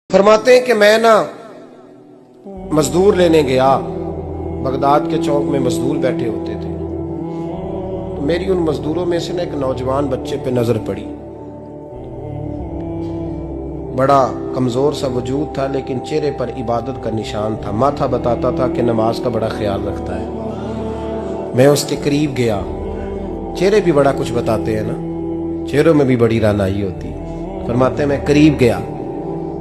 फरमाते हैं कि मैं ना मजदूर लेने गया, बगदाद के चौक में मजदूर बैठे होते थे। तो मेरी उन मजदूरों में से ना एक नौजवान बच्चे पे नजर पड़ी। बड़ा कमजोर सा वजूद था, लेकिन चेहरे पर इबादत का निशान था। माथा बताता था कि नमाज का बड़ा ख्याल रखता है। मैं उसके करीब गया। चेहरे भी बड़ा कुछ बताते हैं ना, चेहरों में भी बड़ी रानाई होती है। फरमाते हैं मैं करीब गया,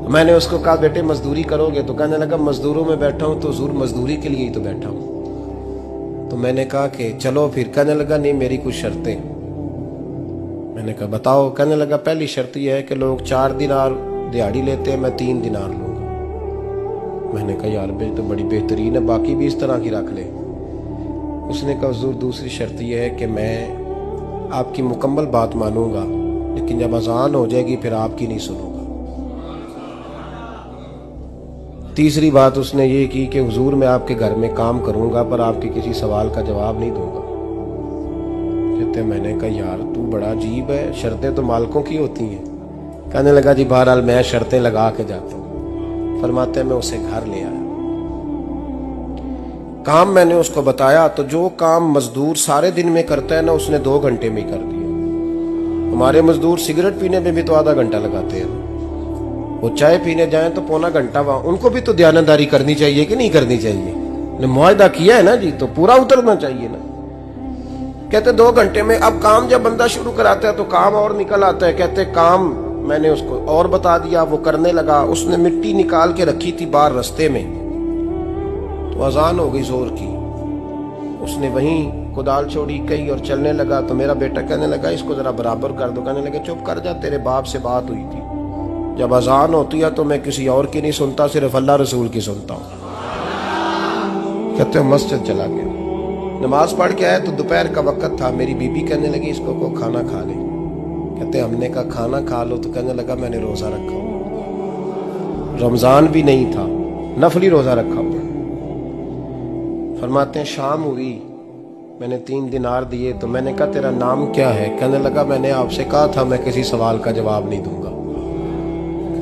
मैंने उसको कहा बेटे मजदूरी करोगे? तो कहने लगा मजदूरों में बैठा हूं तो हुजूर मजदूरी के लिए ही तो बैठा हूं। तो मैंने कहा कि चलो फिर। कहने लगा नहीं मेरी कुछ शर्तें। मैंने कहा बताओ। कहने लगा पहली शर्त यह है कि लोग 4 दिनार दिहाड़ी लेते हैं, मैं 3 दिनार लूंगा। मैंने कहा यार भाई तो बड़ी बेहतरीन है, बाकी भी इस तरह की रख ले। उसने कहा हुजूर दूसरी शर्त यह है कि मैं आपकी मुकम्मल बात मानूंगा, लेकिन जब अजान हो जाएगी फिर आपकी नहीं सुनूंगा। तीसरी बात उसने ये की कि हुजूर मैं आपके घर में काम करूंगा पर आपके किसी सवाल का जवाब नहीं दूंगा। कहते मैंने कहा यार तू बड़ा अजीब है, शर्तें तो मालिकों की होती हैं। कहने लगा जी बहरहाल मैं शर्तें लगा के जाता हूँ। फरमाते मैं उसे घर ले आया। काम मैंने उसको बताया तो जो काम मजदूर सारे दिन में करता है ना, उसने 2 घंटे में ही कर दिया। हमारे मजदूर सिगरेट पीने में भी तो आधा घंटा लगाते हैं, वो चाय पीने जाएं तो पौना घंटा। वहां उनको भी तो दयानतदारी करनी चाहिए कि नहीं करनी चाहिए? मुआहदा किया है ना जी, तो पूरा उतरना चाहिए ना। कहते 2 घंटे में। अब काम जब बंदा शुरू कराता है तो काम और निकल आता है। कहते काम मैंने उसको और बता दिया, वो करने लगा। उसने मिट्टी निकाल के रखी थी बाहर रास्ते में, तो अजान हो गई जोर की। उसने वहीं कुदाल छोड़ी कही और चलने लगा। तो मेरा बेटा कहने लगा इसको जरा बराबर कर दो। कहने लगे चुप कर जा, तेरे बाप से बात हुई थी। जब अजान होती है तो मैं किसी और की नहीं सुनता, सिर्फ अल्लाह रसूल की सुनता हूँ। कहते मस्जिद चला गया, नमाज पढ़ के आया तो दोपहर का वक्त था। मेरी बीबी कहने लगी इसको को खाना खा ले। कहते हमने कहा खाना खा लो। तो कहने लगा मैंने रोजा रखा हुआ, रमजान भी नहीं था, नफली रोजा रखा हुआ। फरमाते हैं शाम हुई, मैंने 3 दिनार दिए। तो मैंने कहा तेरा नाम क्या है? कहने लगा मैंने आपसे कहा था मैं किसी सवाल का जवाब नहीं दूंगा।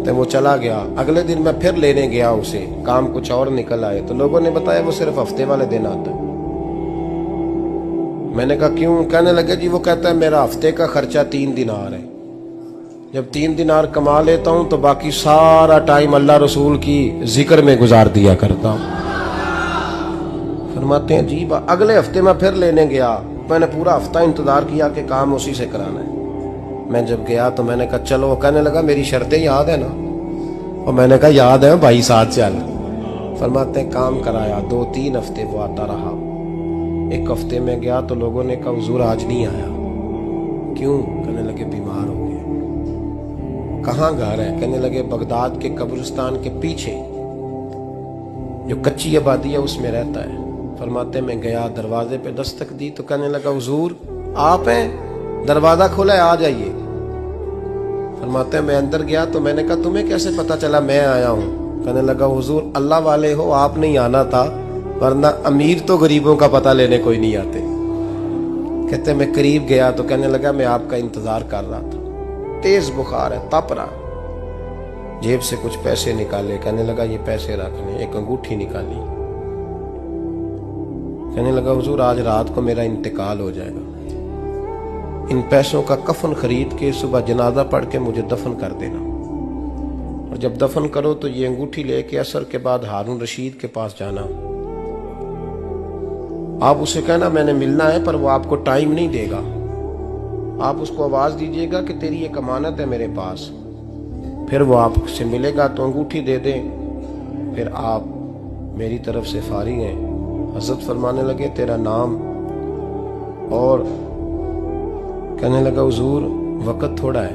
वो चला गया। अगले दिन मैं फिर लेने गया उसे, काम कुछ और निकल आए। तो लोगों ने बताया वो सिर्फ हफ्ते वाले दिन आता है। मैंने कहा क्यों? कहने लगे जी वो कहता है मेरा हफ्ते का खर्चा 3 दिनार है। जब 3 दिनार कमा लेता हूं तो बाकी सारा टाइम अल्लाह रसूल की जिक्र में गुजार दिया करता हूं। फरमाते हैं जी अगले हफ्ते मैं फिर लेने गया। मैंने पूरा हफ्ता इंतजार किया कि काम उसी से कराना है। मैं जब गया तो मैंने कहा चलो। कहने लगा मेरी शर्तें याद है ना? और मैंने कहा याद है भाई साथ चल। फरमाते हैं काम कराया। 2-3 हफ्ते वो आता रहा। 1 हफ्ते में गया तो लोगों ने कहा हुजूर आज नहीं आया। क्यों? कहने लगे बीमार हो गए। कहाँ घर है? कहने लगे बगदाद के कब्रिस्तान के पीछे जो कच्ची आबादी है उसमें रहता है। फरमाते मैं गया, दरवाजे पे दस्तक दी तो कहने लगा हुजूर आप हैं? दरवाजा खोला है, आ जाइए। फरमाते हैं मैं अंदर गया तो मैंने कहा तुम्हें कैसे पता चला मैं आया हूँ? कहने लगा हुजूर अल्लाह वाले हो, आप नहीं आना था, वरना अमीर तो गरीबों का पता लेने कोई नहीं आते। कहते मैं करीब गया तो कहने लगा मैं आपका इंतजार कर रहा था, तेज बुखार है, तप रहा। जेब से कुछ पैसे निकाले। कहने लगा ये पैसे रखने। एक अंगूठी निकाली। कहने लगा हुजूर आज रात को मेरा इंतकाल हो जाएगा, इन पैसों का कफन खरीद के सुबह जनाजा पढ़ के मुझे दफन कर देना, और जब दफन करो तो ये अंगूठी लेके असर के बाद हारून रशीद के पास जाना। आप उसे कहना मैंने मिलना है पर वो आपको टाइम नहीं देगा। आप उसको आवाज दीजिएगा कि तेरी एक अमानत है मेरे पास। फिर वो आपसे मिलेगा तो अंगूठी दे दे, फिर आप मेरी तरफ से फारिग हैं। हजरत फरमाने लगे तेरा नाम? और कहने लगा हुजूर वक्त थोड़ा है,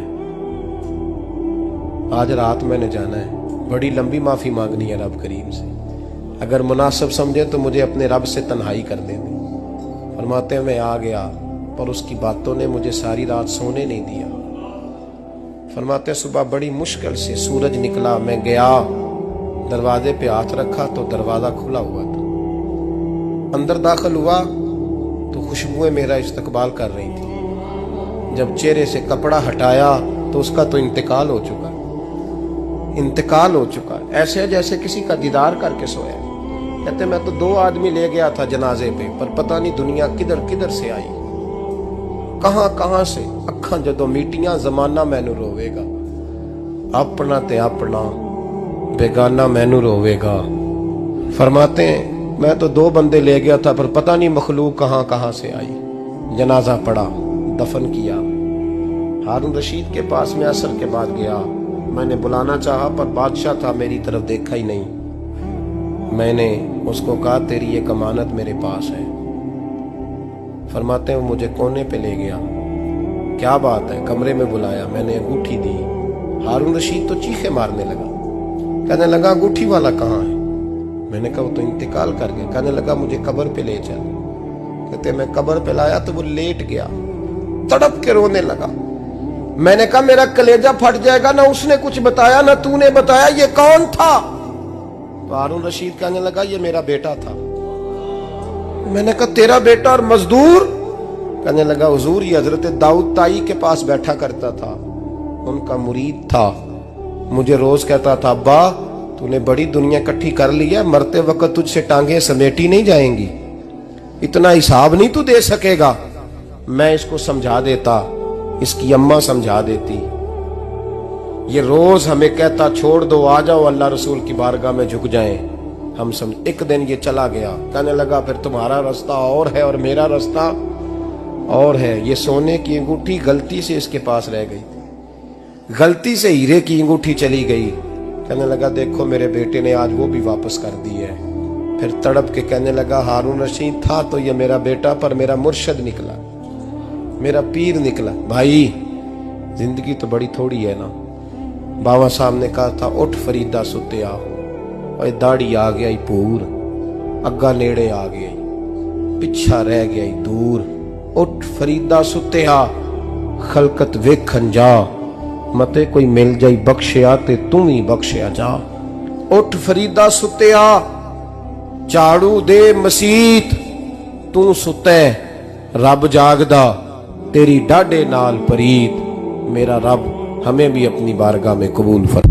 आज रात मैंने जाना है, बड़ी लंबी माफी मांगनी है रब करीम से, अगर मुनासिब समझे तो मुझे अपने रब से तन्हाई कर देने। फरमाते हैं मैं आ गया पर उसकी बातों ने मुझे सारी रात सोने नहीं दिया। फरमाते हैं सुबह बड़ी मुश्किल से सूरज निकला, मैं गया दरवाजे पे हाथ रखा तो दरवाजा खुला हुआ था। अंदर दाखिल हुआ तो खुशबुएं मेरा इस्तकबाल कर रही थी। जब चेहरे से कपड़ा हटाया तो उसका तो इंतकाल हो चुका। इंतकाल हो चुका है, ऐसे है जैसे किसी का दीदार करके सोया। कहते मैं तो 2 आदमी ले गया था जनाजे पे, पर पता नहीं दुनिया किधर किधर से आई, कहां कहां से। अखा जदों मीटियां जमाना मैनू रोवेगा, अपना ते अपना बेगाना मैनू रोवेगा। फरमाते हैं मैं तो 2 बंदे ले गया था, पर पता नहीं मखलूक कहां कहां से आई। जनाजा पड़ा, दफन किया। हारून रशीद के पास में असर के बाद गया। मैंने बुलाना चाहा पर बादशाह था, मेरी तरफ देखा ही नहीं। मैंने उसको कहा तेरी एक अमानत मेरे पास है। फरमाते हैं मुझे कोने पे ले गया, क्या बात है, कमरे में बुलाया, मैंने अंगूठी दी। हारून रशीद तो चीखे मारने लगा, कहने लगा अंगूठी वाला कहाँ है? मैंने कहा वो तो इंतकाल कर गया। कहने लगा मुझे कब्र पे ले चल। कहते मैं कब्र पे लाया तो वो लेट गया, तड़प के रोने लगा। मैंने कहा मेरा कलेजा फट जाएगा, ना उसने कुछ बताया ना तूने बताया, ये कौन था? तो हारून रशीद कहने लगा ये मेरा बेटा था। मैंने कहा तेरा बेटा और मजदूर? कहने लगा हुजूर ये हजरत दाऊद ताई के पास बैठा करता था, उनका मुरीद था। मुझे रोज कहता था अब्बा तूने बड़ी दुनिया इकट्ठी कर ली है, मरते वक्त तुझसे टांगे समेटी नहीं जाएंगी, इतना हिसाब नहीं तू दे सकेगा। मैं इसको समझा देता, इसकी अम्मा समझा देती। ये रोज हमें कहता छोड़ दो, आ जाओ अल्लाह रसूल की बारगाह में झुक जाएं। हम समझ। एक दिन ये चला गया, कहने लगा फिर तुम्हारा रास्ता और है और मेरा रास्ता और है। ये सोने की अंगूठी गलती से इसके पास रह गई, गलती से हीरे की अंगूठी चली गई। कहने लगा देखो मेरे बेटे ने आज वो भी वापस कर दी है। फिर तड़प के कहने लगा हारून रशीद था तो ये मेरा बेटा, पर मेरा मुर्शद निकला, मेरा पीर निकला। भाई जिंदगी तो बड़ी थोड़ी है ना। बाबा साहब ने कहा था उठ फरीदा सुते आओ, और दाढ़ी आ गया पूर, अग्गा नेड़े आ गया, पिछा रह गया दूर। उठ फरीदा सुते आ, खलकत वेखन जा, मते कोई मिल जाई बख्शिया ते तू ही बख्शिया जा। उठ फरीदा सुते आ, झाड़ू दे मसीत, तू सुते रब जागदा, तेरी डाडे नाल परीत। मेरा रब हमें भी अपनी बारगाह में कबूल फरमा।